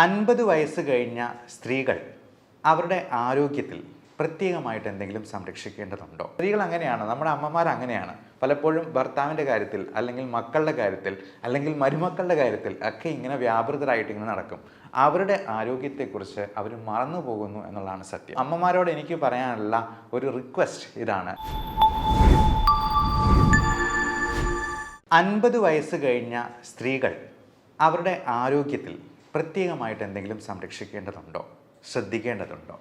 50 വയസ്സ് കഴിഞ്ഞ സ്ത്രീകൾ അവരുടെ ആരോഗ്യത്തിൽ പ്രത്യേകമായിട്ട് എന്തെങ്കിലും സംരക്ഷിക്കേണ്ടതുണ്ടോ? സ്ത്രീകൾ അങ്ങനെയാണ്, നമ്മുടെ അമ്മമാർ അങ്ങനെയാണ്. പലപ്പോഴും ഭർത്താവിൻ്റെ കാര്യത്തിൽ, അല്ലെങ്കിൽ മക്കളുടെ കാര്യത്തിൽ, അല്ലെങ്കിൽ മരുമക്കളുടെ കാര്യത്തിൽ ഒക്കെ ഇങ്ങനെ വ്യാപൃതരായിട്ട് ഇങ്ങനെ നടക്കും. അവരുടെ ആരോഗ്യത്തെക്കുറിച്ച് അവർ മറന്നു പോകുന്നു എന്നുള്ളതാണ് സത്യം. അമ്മമാരോട് എനിക്ക് പറയാനുള്ള ഒരു റിക്വസ്റ്റ് ഇതാണ്. 50 വയസ്സ് കഴിഞ്ഞ സ്ത്രീകൾ അവരുടെ ആരോഗ്യത്തിൽ പ്രത്യേകമായിട്ട് എന്തെങ്കിലും സംരക്ഷിക്കേണ്ടതുണ്ടോ, ശ്രദ്ധിക്കേണ്ടതുണ്ടോ?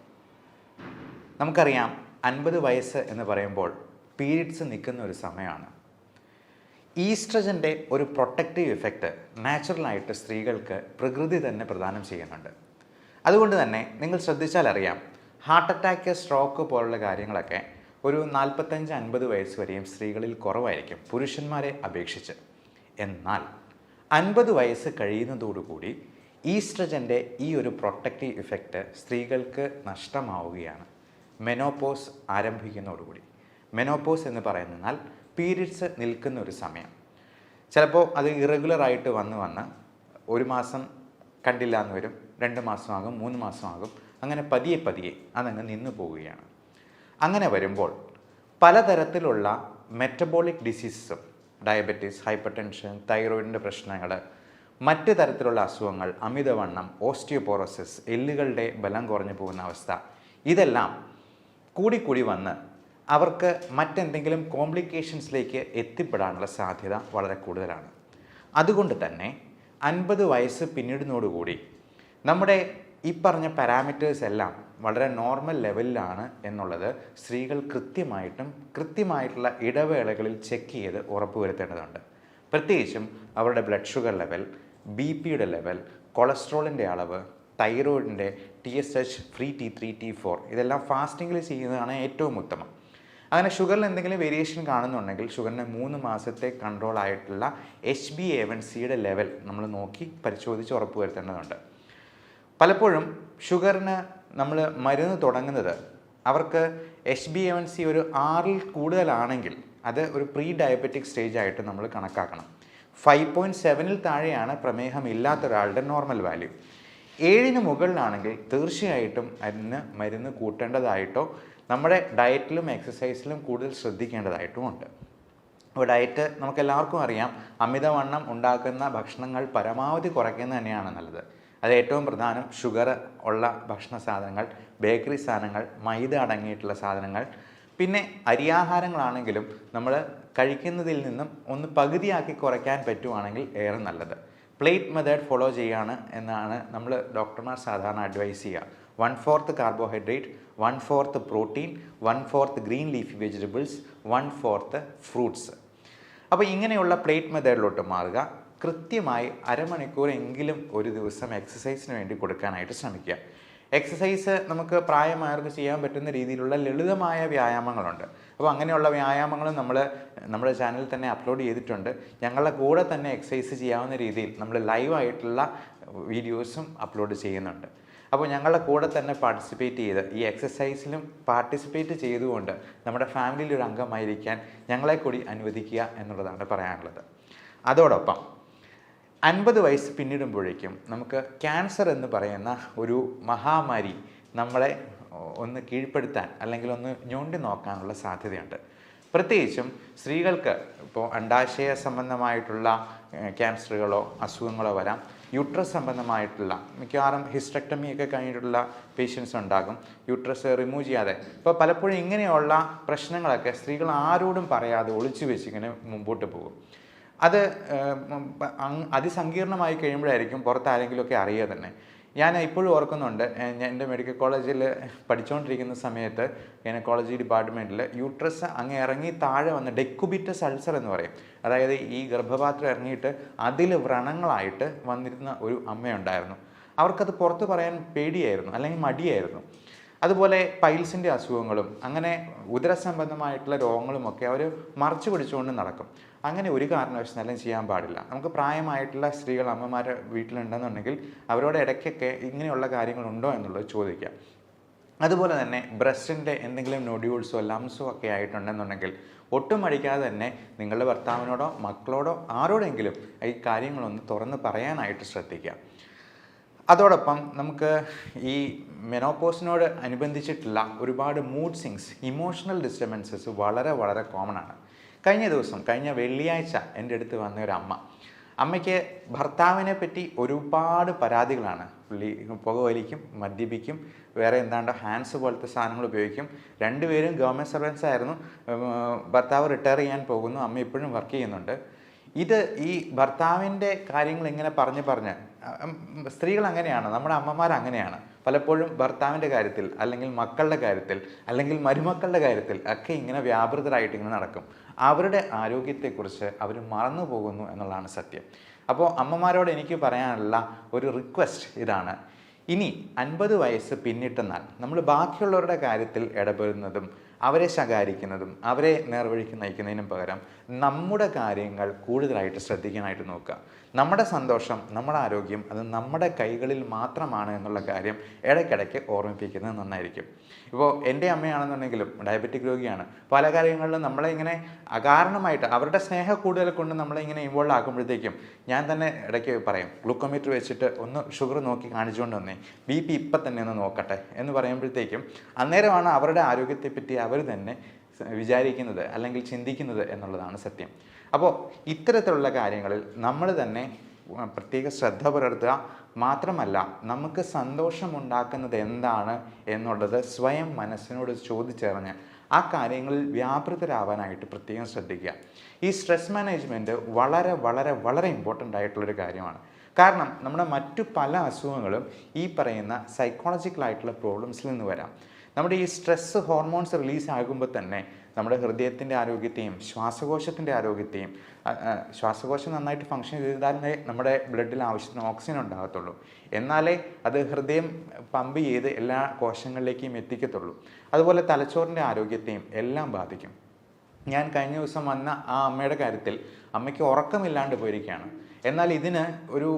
നമുക്കറിയാം, 50 വയസ്സ് എന്ന് പറയുമ്പോൾ പീരിയഡ്സ് നിൽക്കുന്ന ഒരു സമയമാണ്. ഈസ്ട്രജൻ്റെ ഒരു പ്രൊട്ടക്റ്റീവ് ഇഫക്റ്റ് നാച്ചുറലായിട്ട് സ്ത്രീകൾക്ക് പ്രകൃതി തന്നെ പ്രദാനം ചെയ്യുന്നുണ്ട്. അതുകൊണ്ട് തന്നെ നിങ്ങൾ ശ്രദ്ധിച്ചാൽ അറിയാം, ഹാർട്ട് അറ്റാക്ക്, സ്ട്രോക്ക് പോലുള്ള കാര്യങ്ങളൊക്കെ ഒരു 45-50 വയസ്സ് വരെയും സ്ത്രീകളിൽ കുറവായിരിക്കും പുരുഷന്മാരെ അപേക്ഷിച്ച്. എന്നാൽ 50 വയസ്സ് കഴിയുന്നതോടുകൂടി ഈസ്ട്രജൻ്റെ ഈ ഒരു പ്രൊട്ടക്റ്റീവ് ഇഫക്റ്റ് സ്ത്രീകൾക്ക് നഷ്ടമാവുകയാണ്. മെനോപോസ് ആരംഭിക്കുന്നതോടുകൂടി. മെനോപോസ് എന്ന് പറയുന്നതിനാൽ പീരിയഡ്സ് നിൽക്കുന്ന ഒരു സമയം. ചിലപ്പോൾ അത് ഇറഗുലറായിട്ട് വന്ന് ഒരു മാസം കണ്ടില്ല എന്ന് വരും, 2 മാസമാകും, 3 മാസമാകും, അങ്ങനെ പതിയെ അതങ്ങ് നിന്നു പോവുകയാണ്. അങ്ങനെ വരുമ്പോൾ പലതരത്തിലുള്ള മെറ്റബോളിക് ഡിസീസസും, ഡയബറ്റീസ്, ഹൈപ്പർ ടെൻഷൻ, തൈറോയിഡിൻ്റെ പ്രശ്നങ്ങൾ, മറ്റ് തരത്തിലുള്ള അസുഖങ്ങൾ, അമിതവണ്ണം, ഓസ്റ്റിയോപോറോസിസ്, എല്ലുകളുടെ ബലം കുറഞ്ഞു പോകുന്ന അവസ്ഥ, ഇതെല്ലാം കൂടി വന്ന് അവർക്ക് മറ്റെന്തെങ്കിലും കോംപ്ലിക്കേഷൻസിലേക്ക് എത്തിപ്പെടാനുള്ള സാധ്യത വളരെ കൂടുതലാണ്. അതുകൊണ്ട് തന്നെ 50 വയസ്സ് പിന്നിടുന്നതോടുകൂടി നമ്മുടെ ഈ പറഞ്ഞ പാരാമീറ്റേഴ്സ് എല്ലാം വളരെ നോർമൽ ലെവലിലാണ് എന്നുള്ളത് സ്ത്രീകൾ കൃത്യമായിട്ടുള്ള ഇടവേളകളിൽ ചെക്ക് ചെയ്ത് ഉറപ്പുവരുത്തേണ്ടതുണ്ട്. പ്രത്യേകിച്ചും അവരുടെ ബ്ലഡ് ഷുഗർ ലെവൽ, BP-യുടെ ലെവൽ, കൊളസ്ട്രോളിൻ്റെ അളവ്, തൈറോയിഡിൻ്റെ TSH, ഫ്രീ T3, T4 ഇതെല്ലാം ഫാസ്റ്റിങ്ങിൽ ചെയ്യുന്നതാണ് ഏറ്റവും ഉത്തമം. അങ്ങനെ ഷുഗറിൽ എന്തെങ്കിലും വേരിയേഷൻ കാണുന്നുണ്ടെങ്കിൽ ഷുഗറിന് 3 മാസത്തെ കൺട്രോൾ ആയിട്ടുള്ള HbA1cയുടെ ലെവൽ നമ്മൾ നോക്കി പരിശോധിച്ച് ഉറപ്പുവരുത്തേണ്ടതുണ്ട്. പലപ്പോഴും ഷുഗറിന് നമ്മൾ മരുന്ന് തുടങ്ങുന്നത് അവർക്ക് HbA1c ഒരു 6-ൽ കൂടുതലാണെങ്കിൽ അത് ഒരു പ്രീ ഡയബറ്റിക് സ്റ്റേജ് ആയിട്ട് നമ്മൾ കണക്കാക്കണം. 5.7-ൽ താഴെയാണ് പ്രമേഹം ഇല്ലാത്ത ഒരാളുടെ നോർമൽ വാല്യൂ. 7-ന് മുകളിലാണെങ്കിൽ തീർച്ചയായിട്ടും അതിന് മരുന്ന് കൂട്ടേണ്ടതായിട്ടോ നമ്മുടെ ഡയറ്റിലും എക്സസൈസിലും കൂടുതൽ ശ്രദ്ധിക്കേണ്ടതായിട്ടും ഉണ്ട്. അപ്പോൾ ഡയറ്റ് നമുക്കെല്ലാവർക്കും അറിയാം, അമിതവണ്ണം ഉണ്ടാക്കുന്ന ഭക്ഷണങ്ങൾ പരമാവധി കുറയ്ക്കുന്നത് തന്നെയാണ് നല്ലത്. അത് ഏറ്റവും പ്രധാനം ഷുഗർ ഉള്ള ഭക്ഷണ സാധനങ്ങൾ, ബേക്കറി സാധനങ്ങൾ, മൈദ അടങ്ങിയിട്ടുള്ള സാധനങ്ങൾ, പിന്നെ അരിയാഹാരങ്ങളാണെങ്കിലും നമ്മൾ കഴിക്കുന്നതിൽ നിന്നും ഒന്ന് പകുതിയാക്കി കുറയ്ക്കാൻ പറ്റുവാണെങ്കിൽ ഏറെ നല്ലത്. പ്ലേറ്റ് മെത്തേഡ് ഫോളോ ചെയ്യുകയാണ് എന്നാണ് നമ്മൾ ഡോക്ടർമാർ സാധാരണ അഡ്വൈസ് ചെയ്യുക. 1/4 carbohydrate, 1/4 protein, 1/4 green leafy vegetables, 1/4 fruits. അപ്പോൾ ഇങ്ങനെയുള്ള പ്ലേറ്റ് മെത്തേഡിലോട്ട് മാറുക. കൃത്യമായി അരമണിക്കൂറെങ്കിലും ഒരു ദിവസം എക്സസൈസിന് വേണ്ടി കൊടുക്കാനായിട്ട് ശ്രമിക്കുക. എക്സസൈസ് നമുക്ക് പ്രായമായവർക്ക് ചെയ്യാൻ പറ്റുന്ന രീതിയിലുള്ള ലളിതമായ വ്യായാമങ്ങളുണ്ട്. അപ്പോൾ അങ്ങനെയുള്ള വ്യായാമങ്ങളും നമ്മൾ നമ്മുടെ ചാനലിൽ തന്നെ അപ്ലോഡ് ചെയ്തിട്ടുണ്ട്. ഞങ്ങളുടെ കൂടെ തന്നെ എക്സസൈസ് ചെയ്യാവുന്ന രീതിയിൽ നമ്മൾ ലൈവായിട്ടുള്ള വീഡിയോസും അപ്ലോഡ് ചെയ്യുന്നുണ്ട്. അപ്പോൾ ഞങ്ങളുടെ കൂടെ തന്നെ പാർട്ടിസിപ്പേറ്റ് ചെയ്ത് ഈ എക്സസൈസിലും പാർട്ടിസിപ്പേറ്റ് ചെയ്തുകൊണ്ട് നമ്മുടെ ഫാമിലിയിൽ ഒരു അംഗമായിരിക്കാൻ ഞങ്ങളെ കൂടി അനുവദിക്കുക എന്നുള്ളതാണ് പറയാനുള്ളത്. അതോടൊപ്പം 50 വയസ്സ് പിന്നിടുമ്പോഴേക്കും നമുക്ക് ക്യാൻസർ എന്ന് പറയുന്ന ഒരു മഹാമാരി നമ്മളെ ഒന്ന് കീഴ്പ്പെടുത്താൻ അല്ലെങ്കിൽ ഒന്ന് ഞൊണ്ടി നോക്കാനുള്ള സാധ്യതയുണ്ട്. പ്രത്യേകിച്ചും സ്ത്രീകൾക്ക് ഇപ്പോൾ അണ്ഡാശയ സംബന്ധമായിട്ടുള്ള ക്യാൻസറുകളോ അസുഖങ്ങളോ വരാം. യൂട്രസ് സംബന്ധമായിട്ടുള്ള മിക്കവാറും ഹിസ്റ്റക്ടമിയൊക്കെ കഴിഞ്ഞിട്ടുള്ള പേഷ്യൻസ് ഉണ്ടാകും. യൂട്രസ് റിമൂവ് ചെയ്യാതെ ഇപ്പോൾ പലപ്പോഴും ഇങ്ങനെയുള്ള പ്രശ്നങ്ങളൊക്കെ സ്ത്രീകൾ ആരോടും പറയാതെ ഒളിച്ചു വെച്ചിങ്ങനെ മുമ്പോട്ട് പോകും. അത് അതിസങ്കീർണമായി കഴിയുമ്പോഴായിരിക്കും പുറത്താരെങ്കിലുമൊക്കെ അറിയുക തന്നെ. ഞാൻ ഇപ്പോഴും ഓർക്കുന്നുണ്ട്, എൻ്റെ മെഡിക്കൽ കോളേജിൽ പഠിച്ചുകൊണ്ടിരിക്കുന്ന സമയത്ത് ഗൈനക്കോളജി ഡിപ്പാർട്ട്മെൻറ്റിൽ യൂട്രസ് അങ്ങ് ഇറങ്ങി താഴെ വന്ന് ഡെക്കുബിറ്റസ് അൾസർ എന്ന് പറയും, അതായത് ഈ ഗർഭപാത്രം ഇറങ്ങിയിട്ട് അതിൽ വ്രണങ്ങളായിട്ട് വന്നിരുന്ന ഒരു അമ്മയുണ്ടായിരുന്നു. അവർക്കത് പുറത്ത് പറയാൻ പേടിയായിരുന്നു, അല്ലെങ്കിൽ മടിയായിരുന്നു. അതുപോലെ പൈൽസിൻ്റെ അസുഖങ്ങളും അങ്ങനെ ഉദരസംബന്ധമായിട്ടുള്ള രോഗങ്ങളുമൊക്കെ അവർ മറച്ചു പിടിച്ചുകൊണ്ട് നടക്കും. അങ്ങനെ ഒരു കാരണവശാലും ചെയ്യാൻ പാടില്ല. നമുക്ക് പ്രായമായിട്ടുള്ള സ്ത്രീകൾ, അമ്മമാർ വീട്ടിലുണ്ടെന്നുണ്ടെങ്കിൽ അവരോട് ഇടയ്ക്കൊക്കെ ഇങ്ങനെയുള്ള കാര്യങ്ങളുണ്ടോ എന്നുള്ളത് ചോദിക്കാം. അതുപോലെ തന്നെ ബ്രസ്റ്റിൻ്റെ എന്തെങ്കിലും നൊഡ്യൂൾസോ ലംസോ ഒക്കെ ആയിട്ടുണ്ടെന്നുണ്ടെങ്കിൽ ഒട്ടും മടിക്കാതെ തന്നെ നിങ്ങളുടെ ഭർത്താവിനോടോ മക്കളോടോ ആരോടെങ്കിലും ഈ കാര്യങ്ങളൊന്ന് തുറന്ന് പറയാനായിട്ട് ശ്രദ്ധിക്കുക. അതോടൊപ്പം നമുക്ക് ഈ മെനോപോസിനോട് അനുബന്ധിച്ചിട്ടുള്ള ഒരുപാട് മൂഡ് സ്വിങ്സ്, ഇമോഷണൽ ഡിസ്റ്റർബൻസസ് വളരെ വളരെ കോമൺ ആണ്. കഴിഞ്ഞ വെള്ളിയാഴ്ച എൻ്റെ അടുത്ത് വന്ന ഒരു അമ്മയ്ക്ക് ഭർത്താവിനെ പറ്റി ഒരുപാട് പരാതികളാണ്. പുള്ളി പുകവലിക്കും, മദ്യപിക്കും, വേറെ എന്താണ്ടോ ഹാൻഡ്സ് പോലത്തെ സാധനങ്ങൾ ഉപയോഗിക്കും. രണ്ടുപേരും ഗവൺമെൻറ് സർവൻസ് ആയിരുന്നു. ഭർത്താവ് റിട്ടയർ ചെയ്യാൻ പോകുന്നു, അമ്മ ഇപ്പോഴും വർക്ക് ചെയ്യുന്നുണ്ട്. ഇത് ഈ ഭർത്താവിൻ്റെ കാര്യങ്ങൾ ഇങ്ങനെ പറഞ്ഞ് സ്ത്രീകൾ അങ്ങനെയാണ്, നമ്മുടെ അമ്മമാർ അങ്ങനെയാണ്. പലപ്പോഴും ഭർത്താവിൻ്റെ കാര്യത്തിൽ, അല്ലെങ്കിൽ മക്കളുടെ കാര്യത്തിൽ, അല്ലെങ്കിൽ മരുമക്കളുടെ കാര്യത്തിൽ ഒക്കെ ഇങ്ങനെ വ്യാപൃതരായിട്ട് ഇങ്ങനെ നടക്കും. അവരുടെ ആരോഗ്യത്തെക്കുറിച്ച് അവർ മറന്നു പോകുന്നു എന്നുള്ളതാണ് സത്യം. അപ്പോൾ അമ്മമാരോട് എനിക്ക് പറയാനുള്ള ഒരു റിക്വസ്റ്റ് ഇതാണ്: ഇനി 50 വയസ്സ് പിന്നിട്ടെന്നാൽ നമ്മൾ ബാക്കിയുള്ളവരുടെ കാര്യത്തിൽ ഇടപെടുന്നതും അവരെ ശകാരിക്കുന്നതും അവരെ നേർവഴിക്ക് നയിക്കുന്നതിനും പകരം നമ്മുടെ കാര്യങ്ങൾ കൂടുതലായിട്ട് ശ്രദ്ധിക്കാനായിട്ട് നോക്കുക. നമ്മുടെ സന്തോഷം, നമ്മുടെ ആരോഗ്യം അത് നമ്മുടെ കൈകളിൽ മാത്രമാണ് എന്നുള്ള കാര്യം ഇടയ്ക്കിടയ്ക്ക് ഓർമ്മിപ്പിക്കുന്നത് നന്നായിരിക്കും. ഇപ്പോൾ എൻ്റെ അമ്മയാണെന്നുണ്ടെങ്കിലും ഡയബറ്റിക് രോഗിയാണ്. പല കാര്യങ്ങളിലും നമ്മളെ ഇങ്ങനെ അകാരണമായിട്ട് അവരുടെ സ്നേഹം കൂടുതൽ കൊണ്ട് നമ്മളെ ഇങ്ങനെ ഇൻവോൾവ് ആക്കുമ്പോഴത്തേക്കും ഞാൻ തന്നെ ഇടയ്ക്ക് പറയും, ഗ്ലൂക്കോമീറ്റർ വെച്ചിട്ട് ഒന്ന് ഷുഗർ നോക്കി കാണിച്ചുകൊണ്ട് വന്നേ, BP ഇപ്പം തന്നെ ഒന്ന് നോക്കട്ടെ എന്ന് പറയുമ്പോഴത്തേക്കും അന്നേരമാണ് അവരുടെ ആരോഗ്യത്തെപ്പറ്റി അവർ തന്നെ വിചാരിക്കുന്നത് അല്ലെങ്കിൽ ചിന്തിക്കുന്നത് എന്നുള്ളതാണ് സത്യം. അപ്പോൾ ഇത്തരത്തിലുള്ള കാര്യങ്ങളിൽ നമ്മൾ തന്നെ പ്രത്യേക ശ്രദ്ധ പുലർത്തുക. മാത്രമല്ല, നമുക്ക് സന്തോഷമുണ്ടാക്കുന്നത് എന്താണ് എന്നുള്ളത് സ്വയം മനസ്സിനോട് ചോദിച്ചറിഞ്ഞ് ആ കാര്യങ്ങളിൽ വ്യാപൃതരാവാനായിട്ട് പ്രത്യേകം ശ്രദ്ധിക്കുക. ഈ സ്ട്രെസ് മാനേജ്മെൻറ്റ് വളരെ വളരെ വളരെ ഇമ്പോർട്ടൻ്റ് ആയിട്ടുള്ളൊരു കാര്യമാണ്. കാരണം നമ്മുടെ മറ്റു പല അസുഖങ്ങളും ഈ പറയുന്ന സൈക്കോളജിക്കലായിട്ടുള്ള പ്രോബ്ലംസിൽ നിന്ന് വരാം. നമ്മുടെ ഈ സ്ട്രെസ് ഹോർമോൺസ് റിലീസ് ആകുമ്പോൾ തന്നെ നമ്മുടെ ഹൃദയത്തിൻ്റെ ആരോഗ്യത്തെയും ശ്വാസകോശത്തിൻ്റെ ആരോഗ്യത്തെയും, ശ്വാസകോശം നന്നായിട്ട് ഫങ്ഷൻ ചെയ്താലേ നമ്മുടെ ബ്ലഡിൽ ആവശ്യത്തിന് ഓക്സിജൻ ഉണ്ടാകത്തുള്ളൂ. എന്നാലേ അത് ഹൃദയം പമ്പ് ചെയ്ത് എല്ലാ കോശങ്ങളിലേക്കും എത്തിക്കത്തുള്ളൂ. അതുപോലെ തലച്ചോറിൻ്റെ ആരോഗ്യത്തെയും എല്ലാം ബാധിക്കും. ഞാൻ കഴിഞ്ഞ ദിവസം വന്ന ആ അമ്മയുടെ കാര്യത്തിൽ അമ്മയ്ക്ക് ഉറക്കമില്ലാണ്ട് പോയിരിക്കുകയാണ്. എന്നാൽ ഇതിന് ഒരു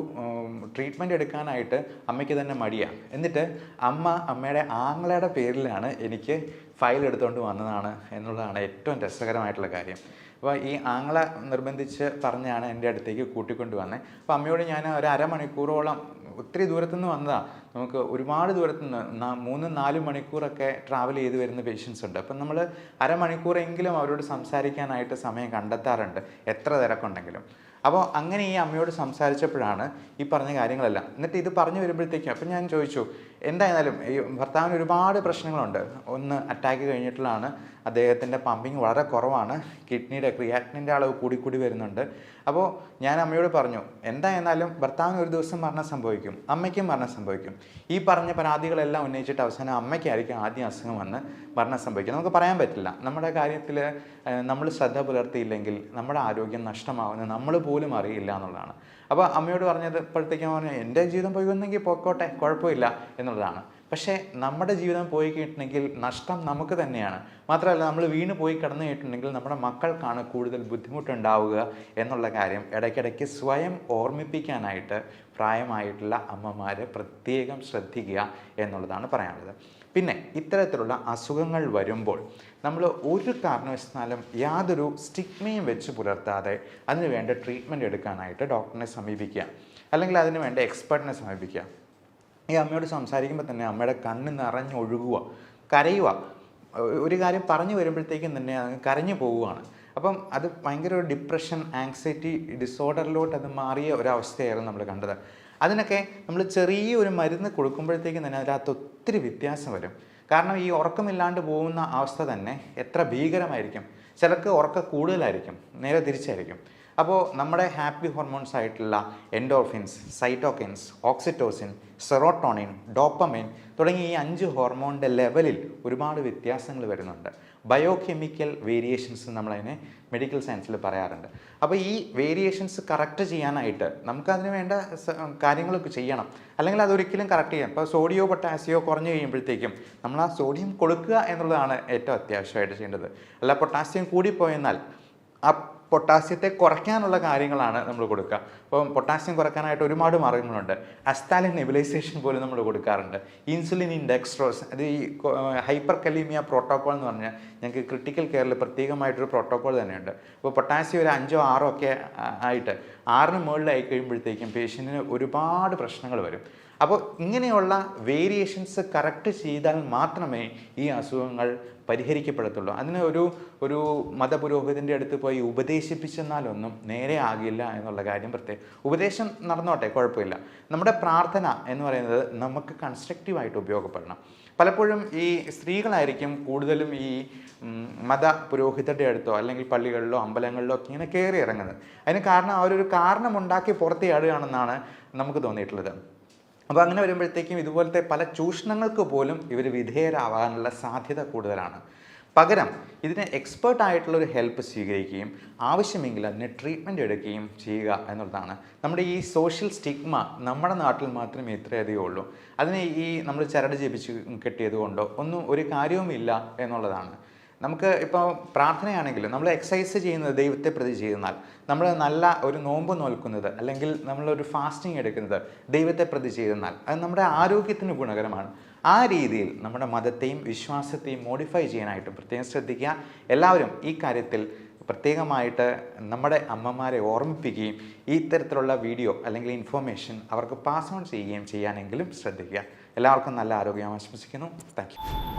ട്രീറ്റ്മെൻറ്റ് എടുക്കാനായിട്ട് അമ്മയ്ക്ക് തന്നെ മടിയാണ്. എന്നിട്ട് അമ്മയുടെ ആങ്ങളയുടെ പേരിലാണ് എനിക്ക് ഫയൽ എടുത്തുകൊണ്ട് വന്നതാണ് എന്നുള്ളതാണ് ഏറ്റവും രസകരമായിട്ടുള്ള കാര്യം. അപ്പോൾ ഈ ആങ്ങള നിർബന്ധിച്ച് പറഞ്ഞാണ് എൻ്റെ അടുത്തേക്ക് കൂട്ടിക്കൊണ്ട് വന്നത്. അപ്പോൾ അമ്മയോട് ഞാൻ ഒരു അരമണിക്കൂറോളം, ഒത്തിരി ദൂരത്തുനിന്ന് വന്നതാണ്, നമുക്ക് ഒരുപാട് ദൂരത്തുനിന്ന് 3-4 മണിക്കൂറൊക്കെ ട്രാവൽ ചെയ്ത് വരുന്ന പേഷ്യൻസ് ഉണ്ട്. അപ്പം നമ്മൾ അരമണിക്കൂറെങ്കിലും അവരോട് സംസാരിക്കാനായിട്ട് സമയം കണ്ടെത്താറുണ്ട്, എത്ര തിരക്കുണ്ടെങ്കിലും. അപ്പോൾ അങ്ങനെ ഈ അമ്മയോട് സംസാരിച്ചപ്പോഴാണ് ഈ പറഞ്ഞ കാര്യങ്ങളെല്ലാം. എന്നിട്ട് ഇത് പറഞ്ഞു വരുമ്പോഴത്തേക്കും അപ്പം ഞാൻ ചോദിച്ചു, എന്തായാലും ഈ ഭർത്താവിന് ഒരുപാട് പ്രശ്നങ്ങളുണ്ട്. ഒന്ന് അറ്റാക്ക് കഴിഞ്ഞിട്ടുള്ളതാണ്, അദ്ദേഹത്തിൻ്റെ പമ്പിങ് വളരെ കുറവാണ്, കിഡ്നിയുടെ ക്രിയാറ്റിനിൻ്റെ അളവ് കൂടി വരുന്നുണ്ട്. അപ്പോൾ ഞാൻ അമ്മയോട് പറഞ്ഞു, എന്തായിരുന്നാലും ഭർത്താവിന് ഒരു ദിവസം മരണം സംഭവിക്കും, അമ്മയ്ക്കും മരണം സംഭവിക്കും. ഈ പറഞ്ഞ പരാതികളെല്ലാം ഉന്നയിച്ചിട്ട് അവസാനം അമ്മയ്ക്കായിരിക്കും ആദ്യം അസുഖം വന്ന് മരണം സംഭവിക്കും. നമുക്ക് പറയാൻ പറ്റില്ല. നമ്മുടെ കാര്യത്തിൽ നമ്മൾ ശ്രദ്ധ പുലർത്തിയില്ലെങ്കിൽ നമ്മുടെ ആരോഗ്യം നഷ്ടമാവുന്നത് നമ്മൾ പോലും അറിയില്ല എന്നുള്ളതാണ്. അപ്പോൾ അമ്മയോട് പറഞ്ഞത് ഇപ്പോഴത്തേക്കും പറഞ്ഞു, എൻ്റെ ജീവിതം പോയി വന്നെങ്കിൽ പോയിക്കോട്ടെ, കുഴപ്പമില്ല എന്നുള്ളതാണ്. പക്ഷേ നമ്മുടെ ജീവിതം പോയി കഴിഞ്ഞിട്ടുണ്ടെങ്കിൽ നഷ്ടം നമുക്ക് തന്നെയാണ്. മാത്രമല്ല, നമ്മൾ വീണ് പോയി കിടന്നു കഴിഞ്ഞിട്ടുണ്ടെങ്കിൽ നമ്മുടെ മക്കൾക്കാണ് കൂടുതൽ ബുദ്ധിമുട്ടുണ്ടാവുക എന്നുള്ള കാര്യം ഇടയ്ക്കിടയ്ക്ക് സ്വയം ഓർമ്മിപ്പിക്കാനായിട്ട് പ്രായമായിട്ടുള്ള അമ്മമാർ പ്രത്യേകം ശ്രദ്ധിക്കുക എന്നുള്ളതാണ് പറയാനുള്ളത്. പിന്നെ ഇത്തരത്തിലുള്ള അസുഖങ്ങൾ വരുമ്പോൾ നമ്മൾ ഒരു കാരണവശാലും യാതൊരു സ്റ്റിഗ്മയും വെച്ച് പുലർത്താതെ അതിന് വേണ്ട ട്രീറ്റ്മെൻറ്റ് എടുക്കാനായിട്ട് ഡോക്ടറിനെ സമീപിക്കുക, അല്ലെങ്കിൽ അതിന് വേണ്ട എക്സ്പെർട്ടിനെ സമീപിക്കുക. ഈ അമ്മയോട് സംസാരിക്കുമ്പോൾ തന്നെ അമ്മയുടെ കണ്ണ് നിറഞ്ഞൊഴുകുക, കരയുക. ഒരു കാര്യം പറഞ്ഞു വരുമ്പോഴത്തേക്കും തന്നെ കരഞ്ഞു പോവുകയാണ്. അപ്പം അത് ഭയങ്കര ഒരു ഡിപ്രഷൻ, ആങ്സൈറ്റി ഡിസോർഡറിലോട്ട് അത് മാറിയ ഒരവസ്ഥയായിരുന്നു നമ്മൾ കണ്ടത്. അതിനൊക്കെ നമ്മൾ ചെറിയൊരു മരുന്ന് കൊടുക്കുമ്പോഴത്തേക്കും തന്നെ അതിനകത്ത് ഒത്തിരി വ്യത്യാസം വരും. കാരണം ഈ ഉറക്കമില്ലാണ്ട് പോകുന്ന അവസ്ഥ തന്നെ എത്ര ഭീകരമായിരിക്കും. ചിലർക്ക് ഉറക്കം കൂടുതലായിരിക്കും, നേരെ തിരിച്ചായിരിക്കും. അപ്പോൾ നമ്മുടെ ഹാപ്പി ഹോർമോൺസ് ആയിട്ടുള്ള എൻഡോർഫിൻസ്, സൈറ്റോകിൻസ്, ഓക്സിറ്റോസിൻ, സെറോട്ടോണിൻ, ഡോപ്പമൈൻ തുടങ്ങിയ ഈ 5 ഹോർമോണിൻ്റെ ലെവലിൽ ഒരുപാട് വ്യത്യാസങ്ങൾ വരുന്നുണ്ട്. ബയോകെമിക്കൽ വേരിയേഷൻസ് നമ്മളതിനെ മെഡിക്കൽ സയൻസിൽ പറയാറുണ്ട്. അപ്പോൾ ഈ വേരിയേഷൻസ് കറക്റ്റ് ചെയ്യാനായിട്ട് നമുക്കതിന് വേണ്ട കാര്യങ്ങളൊക്കെ ചെയ്യണം, അല്ലെങ്കിൽ അതൊരിക്കലും കറക്റ്റ് ചെയ്യാം. ഇപ്പോൾ സോഡിയോ പൊട്ടാസിയോ കുറഞ്ഞു കഴിയുമ്പോഴത്തേക്കും നമ്മൾ ആ സോഡിയം കൊടുക്കുക എന്നുള്ളതാണ് ഏറ്റവും അത്യാവശ്യമായിട്ട് ചെയ്യേണ്ടത്. അല്ല പൊട്ടാസ്യം കൂടിപ്പോയെന്നാൽ ആ പൊട്ടാസ്യത്തെ കുറയ്ക്കാനുള്ള കാര്യങ്ങളാണ് നമ്മൾ കൊടുക്കുക. അപ്പം പൊട്ടാസ്യം കുറയ്ക്കാനായിട്ട് ഒരുപാട് മാർഗ്ഗങ്ങളുണ്ട്. അസ്താലിൻ നെബുലൈസേഷൻ പോലും നമ്മൾ കൊടുക്കാറുണ്ട്. ഇൻസുലിൻ ഇൻഡെക്സ്ട്രോസ്, അത് ഈ ഹൈപ്പർ കലീമിയ പ്രോട്ടോക്കോൾ എന്ന് പറഞ്ഞാൽ ഞങ്ങൾക്ക് ക്രിട്ടിക്കൽ കെയറിൽ പ്രത്യേകമായിട്ടൊരു പ്രോട്ടോക്കോൾ തന്നെയുണ്ട്. അപ്പോൾ പൊട്ടാസ്യം ഒരു 5 or 6 ഒക്കെ ആയിട്ട് 6ന് മുകളിലായി കഴിയുമ്പോഴത്തേക്കും പേഷ്യൻറ്റിന് ഒരുപാട് പ്രശ്നങ്ങൾ വരും. അപ്പോൾ ഇങ്ങനെയുള്ള വേരിയേഷൻസ് കറക്റ്റ് ചെയ്താൽ മാത്രമേ ഈ അസുഖങ്ങൾ പരിഹരിക്കപ്പെടത്തുള്ളൂ. അതിന് ഒരു മതപുരോഹിതൻ്റെ അടുത്ത് പോയി ഉപദേശിപ്പിച്ചെന്നാലൊന്നും നേരെ ആകില്ല എന്നുള്ള കാര്യം പ്രത്യേകം. ഉപദേശം നടന്നോട്ടെ, കുഴപ്പമില്ല. നമ്മുടെ പ്രാർത്ഥന എന്ന് പറയുന്നത് നമുക്ക് കൺസ്ട്രക്റ്റീവായിട്ട് ഉപയോഗപ്പെടണം. പലപ്പോഴും ഈ സ്ത്രീകളായിരിക്കും കൂടുതലും ഈ മത പുരോഹിതരുടെ അടുത്തോ അല്ലെങ്കിൽ പള്ളികളിലോ അമ്പലങ്ങളിലോ ഒക്കെ ഇങ്ങനെ കയറി ഇറങ്ങുന്നത്. അതിന് കാരണം അവരൊരു കാരണമുണ്ടാക്കി പുറത്ത് ചാടുകയാണെന്നാണ് നമുക്ക് തോന്നിയിട്ടുള്ളത്. അപ്പോൾ അങ്ങനെ വരുമ്പോഴത്തേക്കും ഇതുപോലത്തെ പല ചൂഷണങ്ങൾക്ക് പോലും ഇവർ വിധേയരാവാനുള്ള സാധ്യത കൂടുതലാണ്. പകരം ഇതിന് എക്സ്പേർട്ടായിട്ടുള്ളൊരു ഹെൽപ്പ് സ്വീകരിക്കുകയും ആവശ്യമെങ്കിൽ അതിന് ട്രീറ്റ്മെൻറ്റ് എടുക്കുകയും ചെയ്യുക എന്നുള്ളതാണ്. നമ്മുടെ ഈ സോഷ്യൽ സ്റ്റിഗ്മ നമ്മുടെ നാട്ടിൽ മാത്രമേ ഇത്രയധികം ഉള്ളൂ. അതിനെ ഈ നമ്മൾ ചരട് ജപിച്ച് കെട്ടിയത് കൊണ്ടോ ഒന്നും ഒരു കാര്യവുമില്ല എന്നുള്ളതാണ്. നമുക്ക് ഇപ്പോൾ പ്രാർത്ഥനയാണെങ്കിലും നമ്മൾ എക്സസൈസ് ചെയ്യുന്നത് ദൈവത്തെ പ്രതി ചെയ്യുന്നാൽ, നമ്മൾ നല്ല ഒരു നോമ്പ് നോൽക്കുന്നത് അല്ലെങ്കിൽ നമ്മളൊരു ഫാസ്റ്റിംഗ് എടുക്കുന്നത് ദൈവത്തെ പ്രതി ചെയ്യുന്നാൽ അത് നമ്മുടെ ആരോഗ്യത്തിന് ഗുണകരമാണ്. ആ രീതിയിൽ നമ്മുടെ മതത്തെയും വിശ്വാസത്തെയും മോഡിഫൈ ചെയ്യാനായിട്ട് പ്രത്യേകം ശ്രദ്ധിക്കുക. എല്ലാവരും ഈ കാര്യത്തിൽ പ്രത്യേകമായിട്ട് നമ്മുടെ അമ്മമാരെ ഓർമ്മിപ്പിക്കുകയും ഈ തരത്തിലുള്ള വീഡിയോ അല്ലെങ്കിൽ ഇൻഫോർമേഷൻ അവർക്ക് പാസ് ഓൺ ചെയ്യുകയും ചെയ്യാനെങ്കിലും ശ്രദ്ധിക്കുക. എല്ലാവർക്കും നല്ല ആരോഗ്യം ആശംസിക്കുന്നു. Thank you.